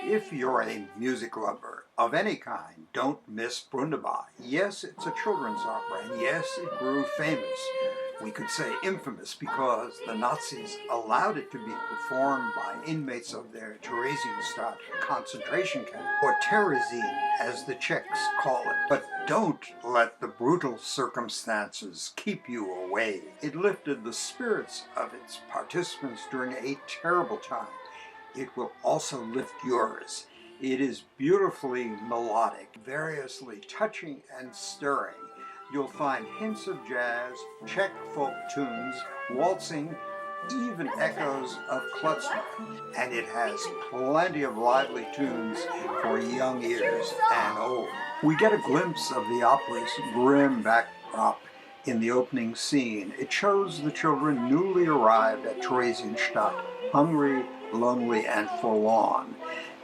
If you're a music lover of any kind, don't miss Brundiba. Yes, it's a children's opera, and yes, it grew famous. We could say infamous because the Nazis allowed it to be performed by inmates of their Theresienstadt concentration camp, or Terezin as the Czechs call it. But don't let the brutal circumstances keep you away. It lifted the spirits of its participants during a terrible time. It will also lift yours. It is beautifully melodic, variously touching and stirring. You'll find hints of jazz, Czech folk tunes, waltzing, even echoes of klezmer. And it has plenty of lively tunes for young ears and old. We get a glimpse of the opera's grim backdrop in the opening scene. It shows the children newly arrived at Theresienstadt, hungry, lonely, and forlorn.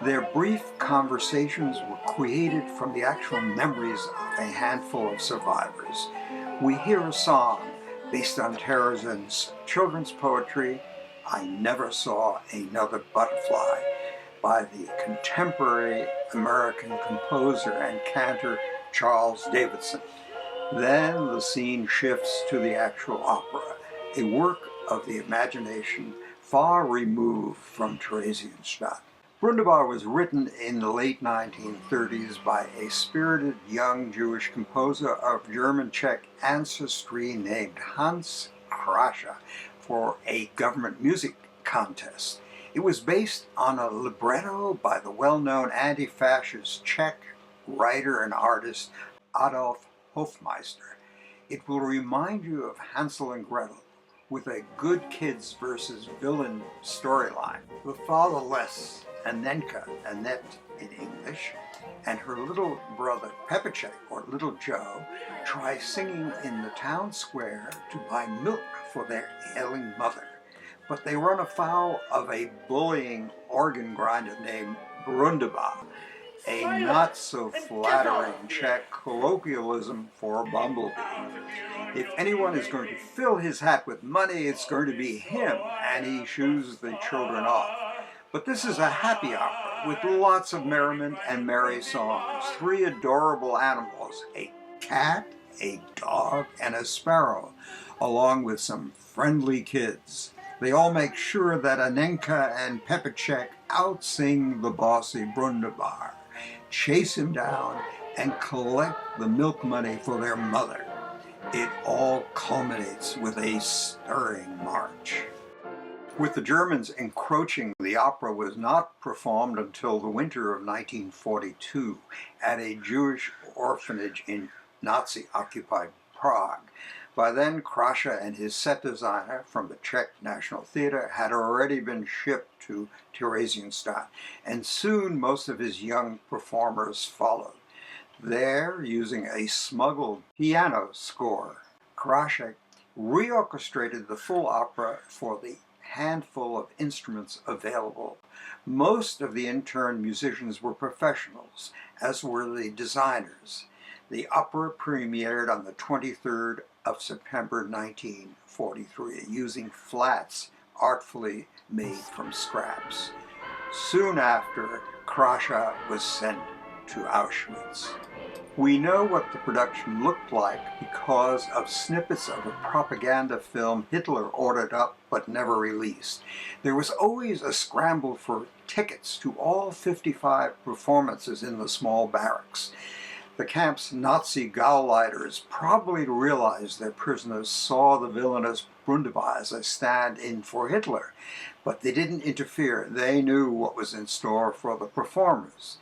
Their brief conversations were created from the actual memories of a handful of survivors. We hear a song based on Terezin's children's poetry, I Never Saw Another Butterfly, by the contemporary American composer and cantor Charles Davidson. Then the scene shifts to the actual opera, a work of the imagination far removed from Theresienstadt. Brundibár was written in the late 1930s by a spirited young Jewish composer of German-Czech ancestry named Hans Krascha for a government music contest. It was based on a libretto by the well-known anti-fascist Czech writer and artist Adolf Hofmeister. It will remind you of Hansel and Gretel, with a good kids versus villain storyline. The fatherless Anenka, Annette in English, and her little brother Pepacek, or Little Joe, try singing in the town square to buy milk for their ailing mother. But they run afoul of a bullying organ grinder named Brundiba, a not-so-flattering Czech colloquialism for bumblebee. If anyone is going to fill his hat with money, it's going to be him, and he shoos the children off. But this is a happy opera with lots of merriment and merry songs. 3 adorable animals, a cat, a dog, and a sparrow, along with some friendly kids. They all make sure that Anenka and Pepacek outsing the bossy Brundibár, chase him down, and collect the milk money for their mother. It all culminates with a stirring march. With the Germans encroaching, the opera was not performed until the winter of 1942 at a Jewish orphanage in Nazi-occupied Prague. By then, Krascha and his set designer from the Czech National Theatre had already been shipped to Theresienstadt, and soon most of his young performers followed. There, using a smuggled piano score, Krascha reorchestrated the full opera for the handful of instruments available. Most of the intern musicians were professionals, as were the designers. The opera premiered on the 23rd of September 1943, using flats artfully made from scraps. Soon after, Krascha was sent to Auschwitz. We know what the production looked like because of snippets of a propaganda film Hitler ordered up but never released. There was always a scramble for tickets to all 55 performances in the small barracks. The camp's Nazi Gauleiters probably realized their prisoners saw the villainous Brundiba as a stand-in for Hitler, but they didn't interfere. They knew what was in store for the performers.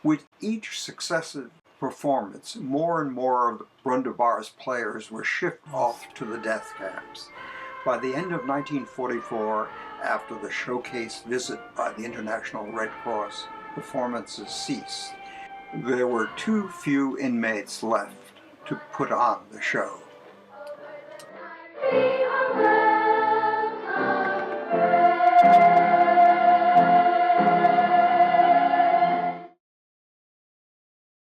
With each successive performance, more and more of Brundibár's players were shipped off to the death camps. By the end of 1944, after the showcase visit by the International Red Cross, performances ceased. There were too few inmates left to put on the show.